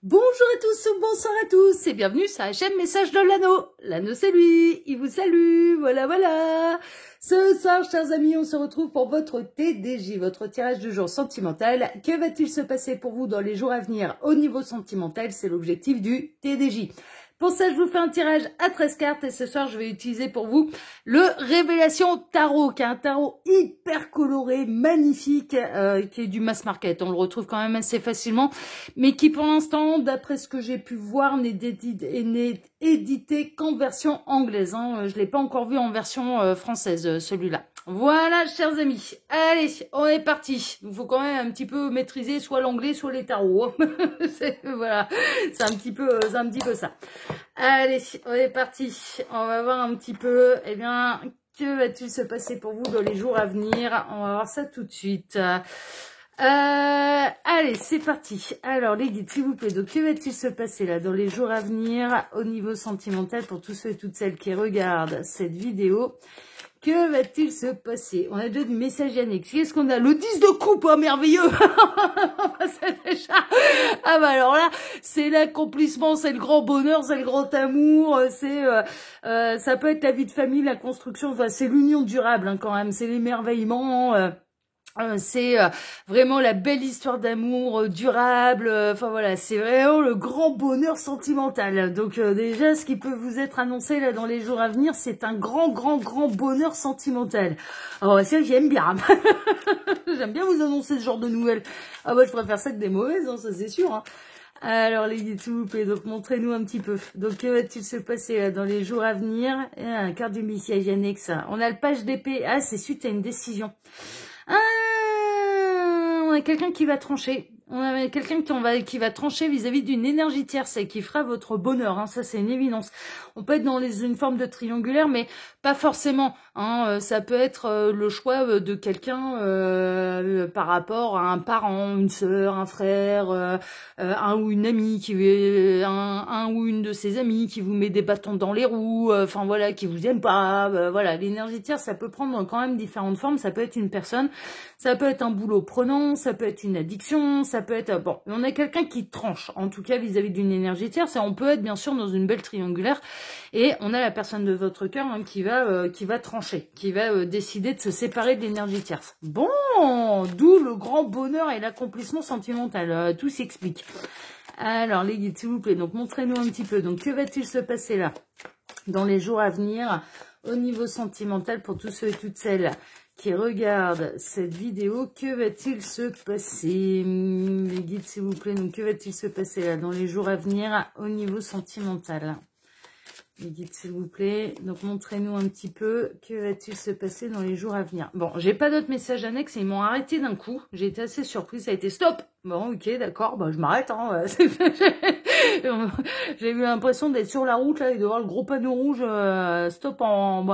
Bonjour à tous, bonsoir à tous et bienvenue sur HM Message de l'Anneau. L'Anneau c'est lui, il vous salue, voilà. Ce soir, chers amis, on se retrouve pour votre TDJ, votre tirage du jour sentimental. Que va-t-il se passer pour vous dans les jours à venir au niveau sentimental? C'est l'objectif du TDJ. Pour ça, je vous fais un tirage à 13 cartes et ce soir, je vais utiliser pour vous le Révélation Tarot, qui est un tarot hyper coloré, magnifique, qui est du mass market. On le retrouve quand même assez facilement, mais qui pour l'instant, d'après ce que j'ai pu voir, n'est édité qu'en version anglaise. Je l'ai pas encore vu en version française, celui-là. Voilà, chers amis. Allez, on est parti. Il faut quand même un petit peu maîtriser soit l'anglais, soit les tarots. Voilà, c'est un petit peu ça. Allez, on est parti. On va voir un petit peu, eh bien, que va-t-il se passer pour vous dans les jours à venir? On va voir ça tout de suite. Allez, c'est parti. Alors, les guides, s'il vous plaît. Donc, que va-t-il se passer là dans les jours à venir au niveau sentimental pour tous ceux et toutes celles qui regardent cette vidéo? Que va-t-il se passer? On a déjà du message annexe. Qu'est-ce qu'on a? Le 10 de coupe, oh, merveilleux. C'est déjà... Ah bah alors là, c'est l'accomplissement, c'est le grand bonheur, c'est le grand amour, c'est ça peut être la vie de famille, la construction, enfin c'est l'union durable hein, quand même, c'est l'émerveillement. C'est vraiment la belle histoire d'amour durable, enfin voilà, c'est vraiment le grand bonheur sentimental. Donc déjà, ce qui peut vous être annoncé là dans les jours à venir, c'est un grand bonheur sentimental. Alors ça, j'aime bien. J'aime bien vous annoncer ce genre de nouvelles. Ah bah je préfère ça que des mauvaises, hein, ça c'est sûr. Hein. Alors les guides, s'il vous plaît, donc montrez-nous un petit peu. Donc que va-t-il se passer là, dans les jours à venir? Un carte du message annexe. On a le page d'épée. Ah, c'est suite à une décision. On a quelqu'un qui va trancher. On a quelqu'un qui va trancher vis-à-vis d'une énergie tierce et qui fera votre bonheur. Hein. Ça, c'est une évidence. On peut être dans une forme de triangulaire, mais pas forcément. Hein. Ça peut être le choix de quelqu'un par rapport à un parent, une sœur, un frère, un ou une amie, un ou une de ses amies qui vous met des bâtons dans les roues, enfin voilà, qui vous aime pas. Voilà, l'énergie tierce, ça peut prendre quand même différentes formes. Ça peut être une personne, ça peut être un boulot prenant, ça peut être une addiction, ça peut être... Bon, on a quelqu'un qui tranche, en tout cas vis-à-vis d'une énergie tierce, et on peut être bien sûr dans une belle triangulaire, et on a la personne de votre cœur hein, qui va trancher, qui va décider de se séparer de l'énergie tierce. Bon, d'où le grand bonheur et l'accomplissement sentimental, tout s'explique. Alors les guides, s'il vous plaît, donc montrez-nous un petit peu, donc que va-t-il se passer là, dans les jours à venir, au niveau sentimental, pour tous ceux et toutes celles qui regardent cette vidéo, que va-t-il se passer? Les guides, s'il vous plaît, donc que va-t-il se passer là, dans les jours à venir, au niveau sentimental? Les guides, s'il vous plaît, donc montrez-nous un petit peu, que va-t-il se passer dans les jours à venir? Bon, j'ai pas d'autres messages annexes et ils m'ont arrêté d'un coup, j'ai été assez surprise, ça a été stop. Bon, ok, d'accord, bah je m'arrête, hein. J'ai eu l'impression d'être sur la route là et de voir le gros panneau rouge stop en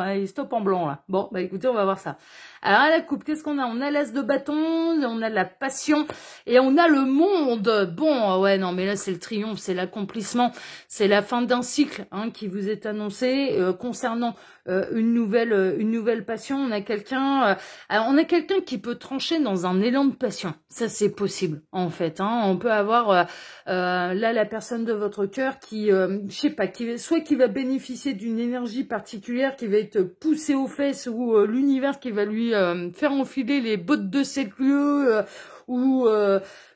blanc là. Bon, bah écoutez, on va voir ça. Alors à la coupe, qu'est-ce qu'on a? On a l'as de bâton, on a la passion et on a le monde. Bon, ouais, non, mais là c'est le triomphe, c'est l'accomplissement, c'est la fin d'un cycle hein, qui vous est annoncé concernant une nouvelle passion. On a quelqu'un qui peut trancher dans un élan de passion. Ça c'est possible en fait. Hein. On peut avoir là la personne de votre cœur qui, je sais pas, soit qui va bénéficier d'une énergie particulière qui va être poussée aux fesses ou l'univers qui va lui faire enfiler les bottes de cette lieu ou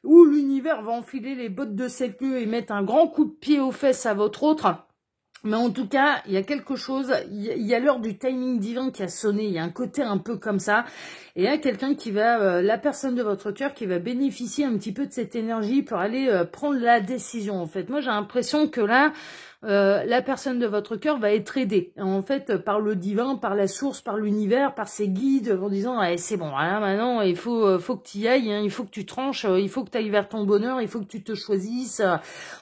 l'univers va enfiler les bottes de cette lieu et mettre un grand coup de pied aux fesses à votre autre. Mais en tout cas, il y a quelque chose, il y a l'heure du timing divin qui a sonné, il y a un côté un peu comme ça. Et il y a quelqu'un qui va, la personne de votre cœur qui va bénéficier un petit peu de cette énergie pour aller prendre la décision en fait. Moi j'ai l'impression que là, la personne de votre cœur va être aidée en fait par le divin, par la source, par l'univers, par ses guides en disant eh, c'est bon, là maintenant il faut que tu y ailles, hein, il faut que tu tranches, il faut que tu ailles vers ton bonheur, il faut que tu te choisisses.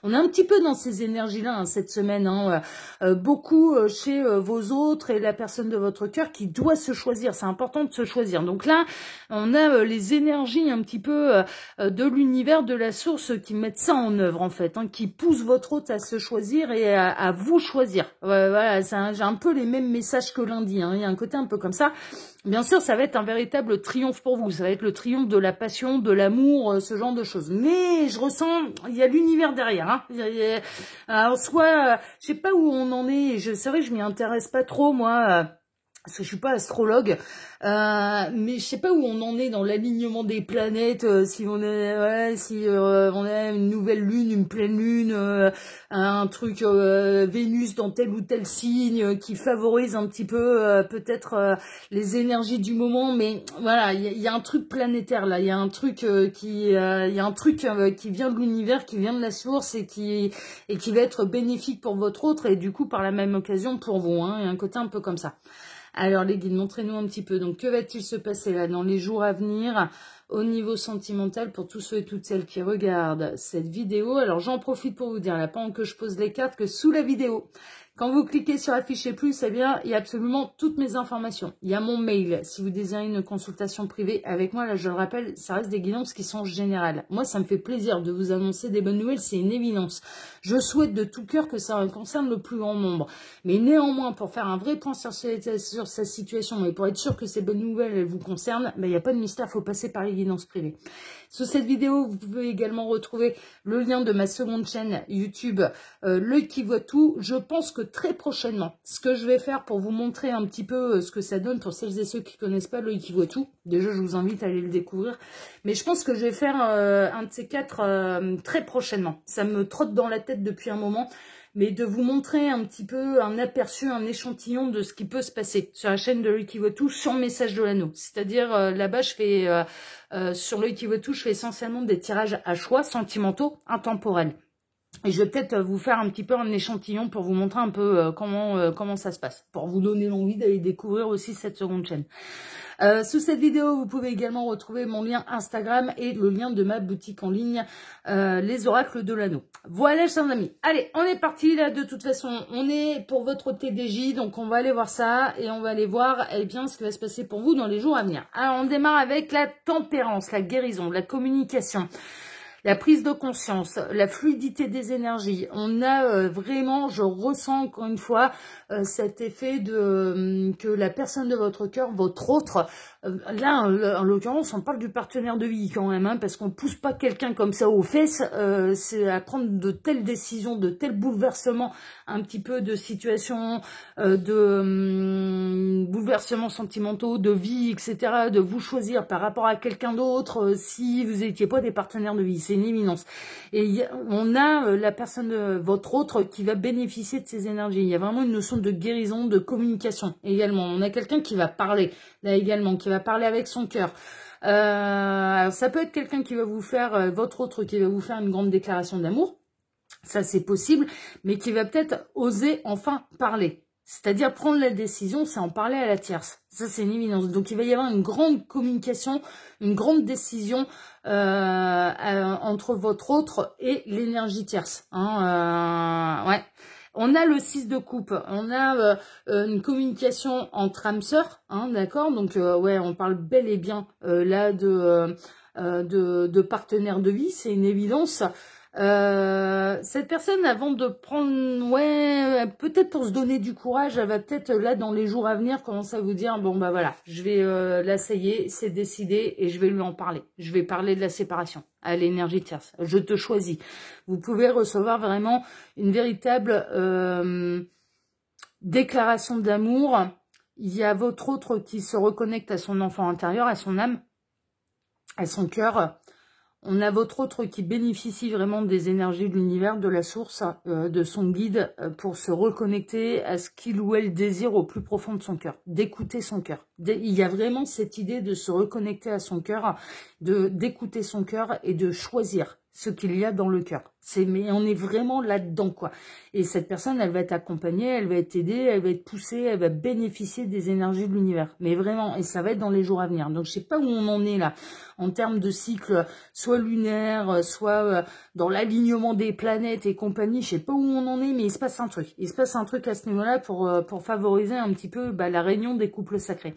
On est un petit peu dans ces énergies-là hein, cette semaine, hein, beaucoup chez vos autres et la personne de votre cœur qui doit se choisir, c'est important de se choisir. Donc là, on a les énergies un petit peu de l'univers, de la source qui mettent ça en œuvre en fait, hein, qui poussent votre hôte à se choisir et c'est à vous choisir. Voilà, j'ai un peu les mêmes messages que lundi, hein. Il y a un côté un peu comme ça. Bien sûr, ça va être un véritable triomphe pour vous. Ça va être le triomphe de la passion, de l'amour, ce genre de choses. Mais je ressens, il y a l'univers derrière. Hein. Alors, soit, je sais pas où on en est. C'est vrai que je m'y intéresse pas trop, moi. Parce que je suis pas astrologue, mais je sais pas où on en est dans l'alignement des planètes, si on est, on a une nouvelle lune, une pleine lune, un truc Vénus dans tel ou tel signe qui favorise un petit peu peut-être les énergies du moment, mais voilà, il y a un truc planétaire là, il y a un truc qui vient de l'univers, qui vient de la source et qui va être bénéfique pour votre autre et du coup par la même occasion pour vous. Hein, il y a un côté un peu comme ça. Alors les guides, montrez-nous un petit peu. Donc que va-t-il se passer là dans les jours à venir au niveau sentimental pour tous ceux et toutes celles qui regardent cette vidéo? Alors j'en profite pour vous dire, là pendant que je pose les cartes, que sous la vidéo, quand vous cliquez sur afficher plus, eh bien, il y a absolument toutes mes informations. Il y a mon mail. Si vous désirez une consultation privée avec moi, là, je le rappelle, ça reste des guidances qui sont générales. Moi, ça me fait plaisir de vous annoncer des bonnes nouvelles, c'est une évidence. Je souhaite de tout cœur que ça concerne le plus grand nombre. Mais néanmoins, pour faire un vrai point sur sa situation et pour être sûr que ces bonnes nouvelles elles vous concernent, ben, il n'y a pas de mystère, il faut passer par les guidances privées. Sous cette vidéo, vous pouvez également retrouver le lien de ma seconde chaîne YouTube, L'œil qui voit tout. Je pense que très prochainement, ce que je vais faire pour vous montrer un petit peu ce que ça donne pour celles et ceux qui connaissent pas L'œil qui voit tout. Déjà, je vous invite à aller le découvrir. Mais je pense que je vais faire un de ces quatre très prochainement. Ça me trotte dans la tête depuis un moment. Mais de vous montrer un petit peu un aperçu, un échantillon de ce qui peut se passer sur la chaîne de L'œil qui voit tout, sur Message de l'Anneau. C'est-à-dire, là-bas, je fais, sur L'œil qui voit tout, je fais essentiellement des tirages à choix, sentimentaux, intemporels. Et je vais peut-être vous faire un petit peu un échantillon pour vous montrer un peu comment ça se passe, pour vous donner l'envie d'aller découvrir aussi cette seconde chaîne. Sous cette vidéo, vous pouvez également retrouver mon lien Instagram et le lien de ma boutique en ligne, les oracles de l'anneau. Voilà, chers amis. Allez, on est parti là. De toute façon, on est pour votre TDJ, donc on va aller voir ça et on va aller voir bien ce qui va se passer pour vous dans les jours à venir. Alors, on démarre avec la tempérance, la guérison, la communication. La prise de conscience, la fluidité des énergies. On a vraiment, je ressens encore une fois, cet effet de que la personne de votre cœur, votre autre, là en l'occurrence on parle du partenaire de vie quand même, hein, parce qu'on pousse pas quelqu'un comme ça aux fesses, c'est à prendre de telles décisions, de tels bouleversements, un petit peu de situation, de bouleversements sentimentaux, de vie, etc., de vous choisir par rapport à quelqu'un d'autre, si vous n'étiez pas des partenaires de vie, c'est une éminence. Et on a la personne de votre autre qui va bénéficier de ces énergies. Il y a vraiment une notion de guérison, de communication également. On a quelqu'un qui va parler, là également, qui va parler avec son cœur. Alors ça peut être quelqu'un qui va vous faire, votre autre qui va vous faire une grande déclaration d'amour. Ça c'est possible, mais qui va peut-être oser enfin parler. C'est-à-dire prendre la décision, c'est en parler à la tierce. Ça, c'est une évidence. Donc, il va y avoir une grande communication, une grande décision entre votre autre et l'énergie tierce. Hein, ouais. On a le 6 de coupe. On a une communication entre âmes sœurs. Hein, d'accord. Donc, ouais, on parle bel et bien là de partenaires de vie. C'est une évidence. Cette personne, avant de prendre, ouais, peut-être pour se donner du courage, elle va peut-être là dans les jours à venir commencer à vous dire, bon bah voilà, je vais, là ça y est, c'est décidé et je vais lui en parler. Je vais parler de la séparation à l'énergie tierce. Je te choisis. Vous pouvez recevoir vraiment une véritable déclaration d'amour. Il y a votre autre qui se reconnecte à son enfant intérieur, à son âme, à son cœur. On a votre autre qui bénéficie vraiment des énergies de l'univers, de la source, de son guide, pour se reconnecter à ce qu'il ou elle désire au plus profond de son cœur, d'écouter son cœur. Il y a vraiment cette idée de se reconnecter à son cœur, d'écouter son cœur et de choisir ce qu'il y a dans le cœur. Mais on est vraiment là-dedans, quoi. Et cette personne, elle va être accompagnée, elle va être aidée, elle va être poussée, elle va bénéficier des énergies de l'univers. Mais vraiment, et ça va être dans les jours à venir. Donc, je sais pas où on en est là, en termes de cycle, soit lunaire, soit dans l'alignement des planètes et compagnie. Je sais pas où on en est, mais il se passe un truc. Il se passe un truc à ce niveau-là pour favoriser un petit peu la réunion des couples sacrés.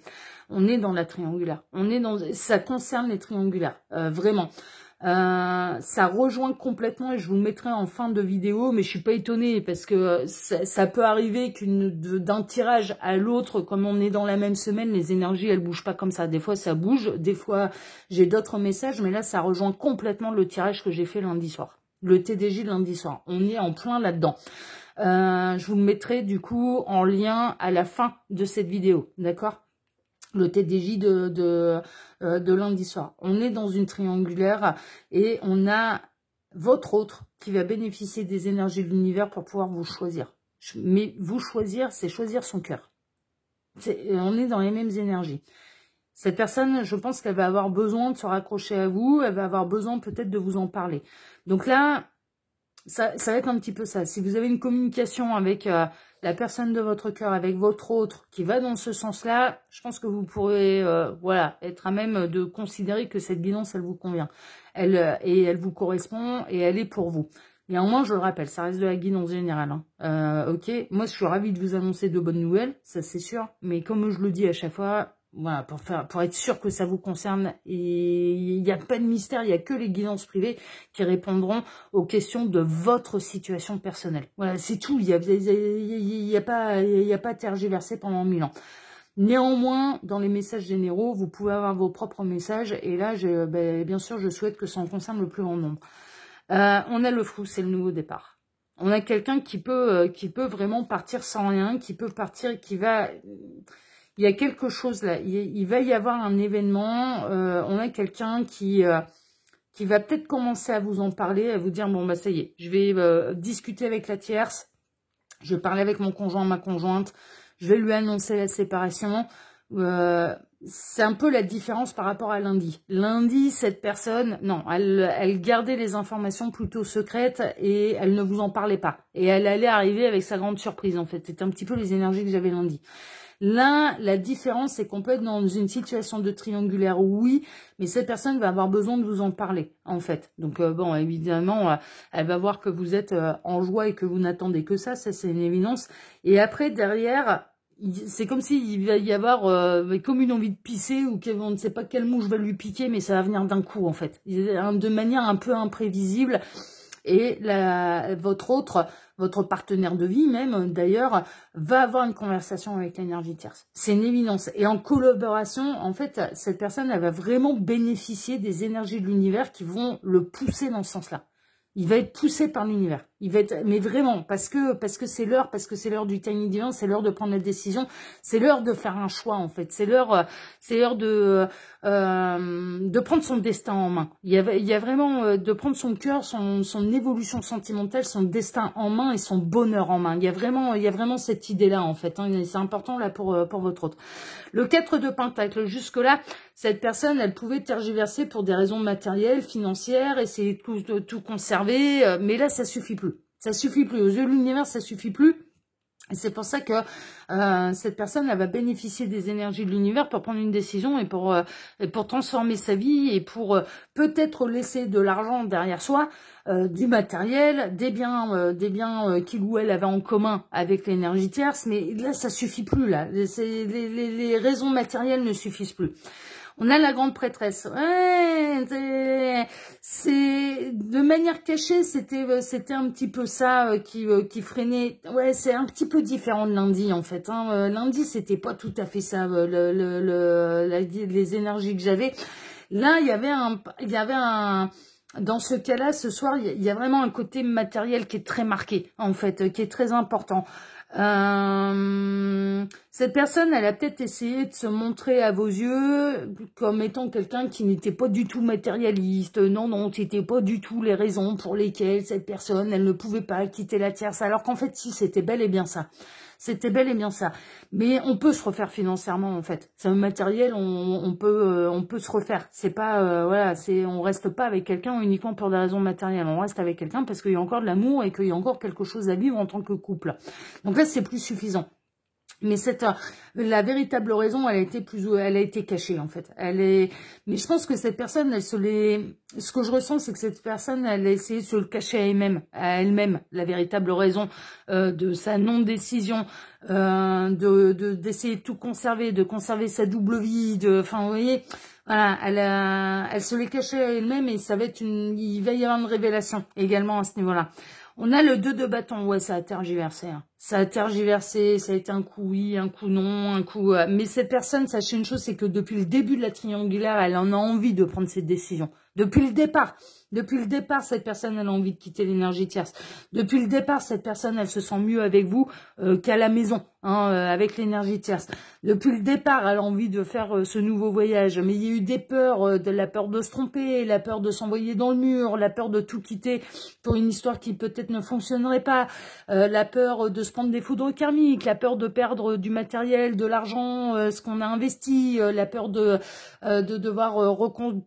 On est dans la triangulaire. Ça concerne les triangulaires, vraiment. Ça rejoint complètement, et je vous le mettrai en fin de vidéo, mais je suis pas étonnée parce que ça peut arriver d'un tirage à l'autre, comme on est dans la même semaine, les énergies elles bougent pas comme ça. Des fois ça bouge, des fois j'ai d'autres messages, mais là ça rejoint complètement le tirage que j'ai fait lundi soir. Le TDJ de lundi soir. On est en plein là-dedans. Je vous le mettrai du coup en lien à la fin de cette vidéo, d'accord? Le TDJ de lundi soir. On est dans une triangulaire et on a votre autre qui va bénéficier des énergies de l'univers pour pouvoir vous choisir. Mais vous choisir, c'est choisir son cœur. On est dans les mêmes énergies. Cette personne, je pense qu'elle va avoir besoin de se raccrocher à vous, elle va avoir besoin peut-être de vous en parler. Donc là, ça va être un petit peu ça. Si vous avez une communication avec la personne de votre cœur, avec votre autre, qui va dans ce sens-là, je pense que vous pourrez voilà, être à même de considérer que cette guidance, elle vous convient. Elle vous correspond et elle est pour vous. Néanmoins, je le rappelle, ça reste de la guidance générale. Ok, moi, je suis ravie de vous annoncer de bonnes nouvelles, ça c'est sûr. Mais comme je le dis à chaque fois, voilà, pour être sûr que ça vous concerne, et il n'y a pas de mystère, il n'y a que les guidances privées qui répondront aux questions de votre situation personnelle. Voilà, c'est tout, il y a pas à tergiverser pendant 1000 ans. Néanmoins, dans les messages généraux, vous pouvez avoir vos propres messages, et là, bien sûr, je souhaite que ça en concerne le plus grand nombre. On a le flou, c'est le nouveau départ. On a quelqu'un qui peut vraiment partir sans rien, qui peut partir, qui va... Il y a quelque chose là, il va y avoir un événement, on a quelqu'un qui va peut-être commencer à vous en parler, à vous dire, bon bah ça y est, je vais discuter avec la tierce, je vais parler avec mon conjoint, ma conjointe, je vais lui annoncer la séparation. C'est un peu la différence par rapport à lundi. Lundi, cette personne, non, elle gardait les informations plutôt secrètes et elle ne vous en parlait pas. Et elle allait arriver avec sa grande surprise en fait, c'était un petit peu les énergies que j'avais lundi. Là, la différence, c'est qu'on peut être dans une situation de triangulaire, oui, mais cette personne va avoir besoin de vous en parler, en fait. Donc, bon, évidemment, elle va voir que vous êtes en joie et que vous n'attendez que ça c'est une évidence. Et après, derrière, c'est comme s'il va y avoir comme une envie de pisser ou qu'on ne sait pas quelle mouche va lui piquer, mais ça va venir d'un coup, en fait. De manière un peu imprévisible. Et votre partenaire de vie même, d'ailleurs, va avoir une conversation avec l'énergie tierce. C'est une évidence. Et en collaboration, en fait, cette personne, elle va vraiment bénéficier des énergies de l'univers qui vont le pousser dans ce sens-là. Il va être poussé par l'univers. Il va être, mais vraiment, parce que c'est l'heure du timing divin, c'est l'heure de prendre la décision, c'est l'heure de faire un choix, en fait. C'est l'heure de prendre son destin en main. Il y a vraiment de prendre son cœur, son évolution sentimentale, son destin en main et son bonheur en main. Il y a vraiment cette idée-là, en fait. Hein, c'est important, là, pour votre autre. Le 4 de Pentacle, jusque-là, cette personne, elle pouvait tergiverser pour des raisons matérielles, financières, essayer de tout conserver, mais là, ça suffit plus. Ça suffit plus. Aux yeux de l'univers, ça suffit plus. Et c'est pour ça que cette personne, elle va bénéficier des énergies de l'univers pour prendre une décision et pour transformer sa vie et pour peut-être laisser de l'argent derrière soi, du matériel, des biens qu'il ou elle avait en commun avec l'énergie tierce. Mais là, ça suffit plus. Là, les raisons matérielles ne suffisent plus. On a la grande prêtresse. Ouais, c'est de manière cachée, c'était un petit peu ça qui freinait. Ouais, c'est un petit peu différent de lundi en fait. Hein. Lundi, c'était pas tout à fait ça. Les énergies que j'avais. Là, il y avait un. Dans ce cas-là, ce soir, il y a vraiment un côté matériel qui est très marqué en fait, qui est très important. Cette personne, elle a peut-être essayé de se montrer à vos yeux comme étant quelqu'un qui n'était pas du tout matérialiste. Non, c'était pas du tout les raisons pour lesquelles cette personne, elle ne pouvait pas quitter la tierce. Alors qu'en fait, si, c'était bel et bien ça. C'était bel et bien ça. Mais on peut se refaire financièrement, en fait. C'est un matériel, on peut se refaire. C'est pas, voilà, on reste pas avec quelqu'un uniquement pour des raisons matérielles. On reste avec quelqu'un parce qu'il y a encore de l'amour et qu'il y a encore quelque chose à vivre en tant que couple. Donc là, c'est plus suffisant. Mais la véritable raison, elle a été cachée, en fait. Mais je pense que cette personne, ce que je ressens, c'est que cette personne, elle a essayé de se le cacher à elle-même, la véritable raison, de sa non-décision, d'essayer de tout conserver, de conserver sa double vie, enfin, vous voyez, voilà, elle se l'est cachée à elle-même et il va y avoir une révélation également à ce niveau-là. On a le 2 de bâton, ouais, ça a tergiversé. Hein. Ça a tergiversé, ça a été un coup oui, un coup non, un coup... Mais cette personne, sachez une chose, c'est que depuis le début de la triangulaire, elle en a envie de prendre cette décision. Depuis le départ, cette personne, elle a envie de quitter l'énergie tierce. Depuis le départ, cette personne, elle se sent mieux avec vous qu'à la maison, hein, avec l'énergie tierce. Depuis le départ, elle a envie de faire ce nouveau voyage. Mais il y a eu des peurs, de la peur de se tromper, la peur de s'envoyer dans le mur, la peur de tout quitter pour une histoire qui peut-être ne fonctionnerait pas, la peur de se prendre des foudres karmiques, la peur de perdre du matériel, de l'argent, ce qu'on a investi, la peur de devoir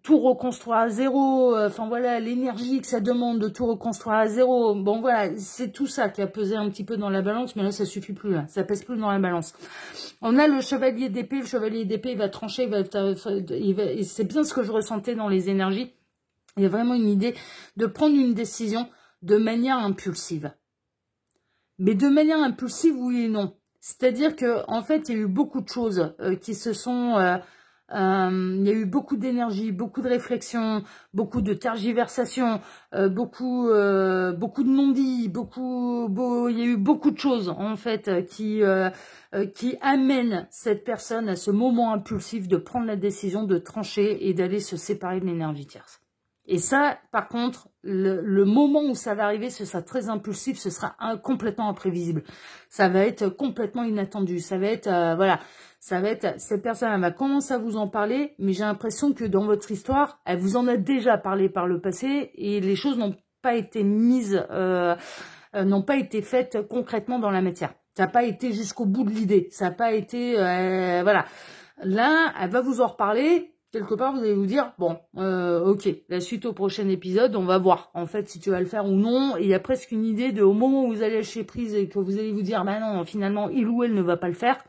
tout reconstruire à zéro, enfin voilà, l'énergie que ça demande de tout reconstruire à zéro. Bon voilà, c'est tout ça qui a pesé un petit peu dans la balance, mais là ça suffit plus, là, ça pèse plus dans la balance. On a le chevalier d'épée, il va trancher, et c'est bien ce que je ressentais dans les énergies. Il y a vraiment une idée de prendre une décision de manière impulsive. Mais de manière impulsive, oui et non. C'est-à-dire que en fait, il y a eu beaucoup de choses qui se sont... il y a eu beaucoup d'énergie, beaucoup de réflexion, beaucoup de tergiversation, beaucoup de non-dits, il y a eu beaucoup de choses en fait qui amènent cette personne à ce moment impulsif de prendre la décision de trancher et d'aller se séparer de l'énergie tierce. Et ça, par contre, le moment où ça va arriver, ce sera très impulsif, ce sera complètement imprévisible. Ça va être complètement inattendu. Ça va être, voilà, ça va être, cette personne, elle va commencer à vous en parler, mais j'ai l'impression que dans votre histoire, elle vous en a déjà parlé par le passé et les choses n'ont pas été n'ont pas été faites concrètement dans la matière. Ça n'a pas été jusqu'au bout de l'idée. Ça n'a pas été, voilà. Là, elle va vous en reparler. Quelque part, vous allez vous dire, bon, ok, la suite au prochain épisode, on va voir, en fait, si tu vas le faire ou non. Et il y a presque une idée de, au moment où vous allez lâcher prise et que vous allez vous dire, bah non, finalement, il ou elle ne va pas le faire,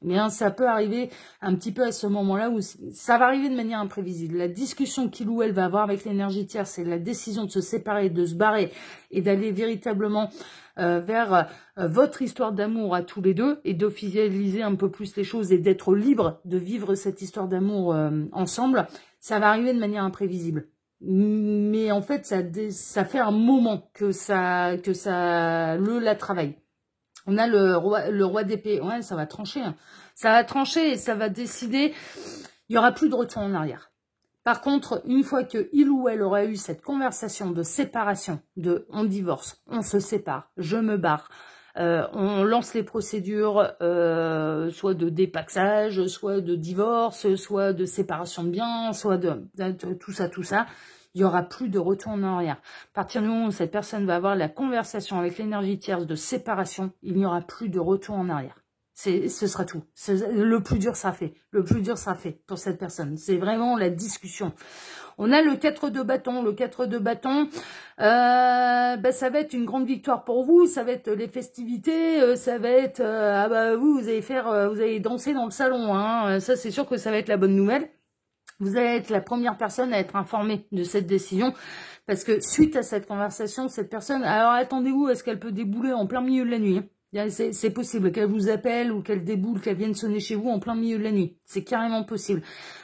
eh bien, ça peut arriver un petit peu à ce moment-là où ça va arriver de manière imprévisible. La discussion qu'il ou elle va avoir avec l'énergie tierce, c'est la décision de se séparer, de se barrer et d'aller véritablement vers votre histoire d'amour à tous les deux et d'officialiser un peu plus les choses et d'être libre de vivre cette histoire d'amour ensemble, ça va arriver de manière imprévisible. Mais en fait, ça fait un moment que ça la travaille. On a le roi d'épée. Ouais, ça va trancher. Hein. Ça va trancher et ça va décider. Il n'y aura plus de retour en arrière. Par contre, une fois que il ou elle aura eu cette conversation de séparation, de on divorce, on se sépare, je me barre, on lance les procédures, soit de dépaxage, soit de divorce, soit de séparation de biens, soit de tout ça, il n'y aura plus de retour en arrière. À partir du moment où cette personne va avoir la conversation avec l'énergie tierce de séparation, il n'y aura plus de retour en arrière. Ce sera tout. Le plus dur sera fait. Le plus dur sera fait pour cette personne. C'est vraiment la discussion. On a le 4 de bâton. Le 4 de bâton, ça va être une grande victoire pour vous. Ça va être les festivités. Ça va être, vous allez danser dans le salon. Hein. Ça, c'est sûr que ça va être la bonne nouvelle. Vous allez être la première personne à être informée de cette décision. Parce que suite à cette conversation, cette personne... Alors, attendez-vous, est-ce qu'elle peut débouler en plein milieu de la nuit, hein? C'est possible qu'elle vous appelle ou qu'elle déboule, qu'elle vienne sonner chez vous en plein milieu de la nuit. C'est carrément possible.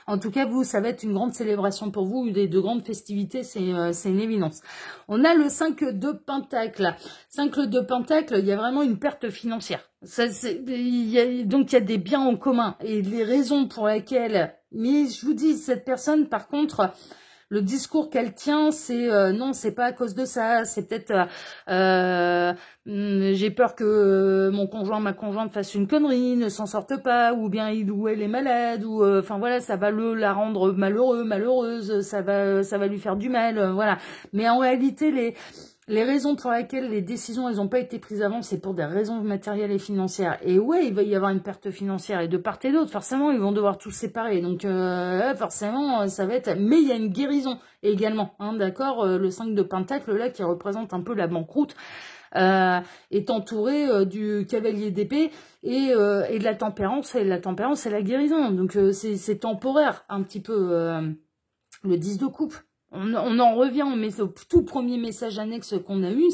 En tout cas, vous, ça va être une grande célébration pour vous, de grandes festivités, c'est une évidence. On a le 5 de Pentacle. 5 de Pentacle, il y a vraiment une perte financière. Donc, il y a des biens en commun. Et les raisons pour lesquelles... Mais je vous dis, cette personne, par contre... Le discours qu'elle tient, c'est non, c'est pas à cause de ça, c'est peut-être j'ai peur que mon conjoint, ma conjointe fasse une connerie, ne s'en sorte pas, ou bien il ou elle est malade, ou enfin voilà, ça va la rendre malheureuse, ça va lui faire du mal, voilà. Mais en réalité, les raisons pour lesquelles les décisions, elles n'ont pas été prises avant, c'est pour des raisons matérielles et financières. Et ouais, il va y avoir une perte financière. Et de part et d'autre, forcément, ils vont devoir tous se séparer. Donc, forcément, ça va être... Mais il y a une guérison également, hein, d'accord. Le 5 de Pentacle, là, qui représente un peu la banqueroute, est entouré du cavalier d'épée et de la tempérance. Et la tempérance, c'est la guérison. Donc, c'est temporaire, un petit peu, le 10 de coupe. On en revient au tout premier message annexe qu'on a eu,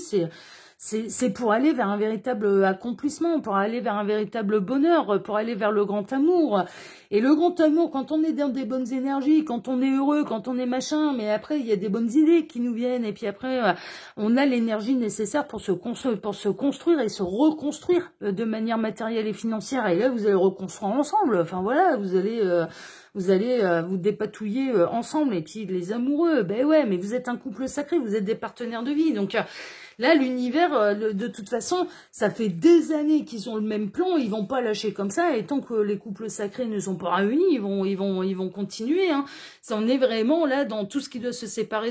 c'est pour aller vers un véritable accomplissement, pour aller vers un véritable bonheur, pour aller vers le grand amour. Et le grand amour, quand on est dans des bonnes énergies, quand on est heureux, quand on est machin, mais après, il y a des bonnes idées qui nous viennent, et puis après, on a l'énergie nécessaire pour se construire et se reconstruire de manière matérielle et financière. Et là, vous allez reconstruire ensemble. Enfin voilà, vous allez vous dépatouiller ensemble. Et puis les amoureux, ben ouais, mais vous êtes un couple sacré, vous êtes des partenaires de vie. Donc là, l'univers, de toute façon, ça fait des années qu'ils ont le même plan, ils vont pas lâcher comme ça. Et tant que les couples sacrés ne sont pas réunis, ils vont continuer. Hein. Ça, on est vraiment là dans tout ce qui doit se séparer,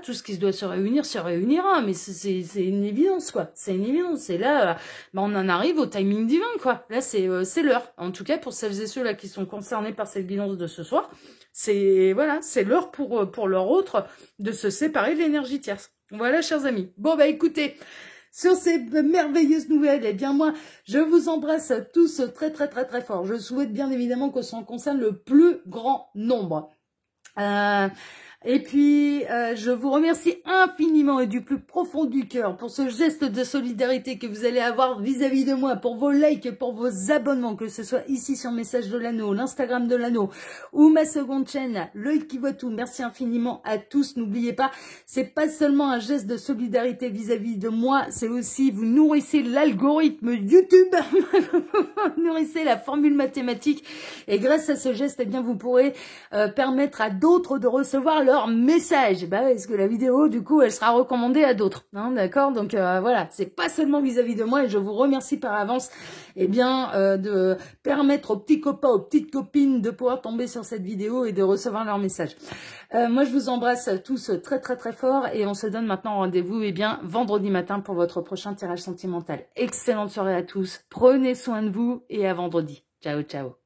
tout ce qui doit se réunira. Mais c'est une évidence, quoi. C'est une évidence. Et là, on en arrive au timing divin, quoi. Là, c'est l'heure. En tout cas, pour celles et ceux là qui sont concernés par cette guidance de ce soir, c'est l'heure pour leur autre de se séparer de l'énergie tierce. Voilà, chers amis. Bon, bah écoutez, sur ces merveilleuses nouvelles, eh bien moi, je vous embrasse tous très très très très fort. Je souhaite bien évidemment que ça en concerne le plus grand nombre. Et puis, je vous remercie infiniment et du plus profond du cœur pour ce geste de solidarité que vous allez avoir vis-à-vis de moi, pour vos likes, pour vos abonnements, que ce soit ici sur Message de l'Anneau, l'Instagram de l'Anneau ou ma seconde chaîne, L'Œil qui voit tout. Merci infiniment à tous. N'oubliez pas, c'est pas seulement un geste de solidarité vis-à-vis de moi, c'est aussi vous nourrissez l'algorithme YouTube, vous nourrissez la formule mathématique et grâce à ce geste, eh bien, vous pourrez permettre à d'autres de recevoir leur message. Bah, parce que la vidéo, du coup, elle sera recommandée à d'autres. Hein, d'accord? Donc, voilà. C'est pas seulement vis-à-vis de moi et je vous remercie par avance, eh bien, de permettre aux petits copains, aux petites copines de pouvoir tomber sur cette vidéo et de recevoir leur message. Moi, je vous embrasse tous très, très, très fort et on se donne maintenant rendez-vous, eh bien, vendredi matin pour votre prochain tirage sentimental. Excellente soirée à tous. Prenez soin de vous et à vendredi. Ciao, ciao.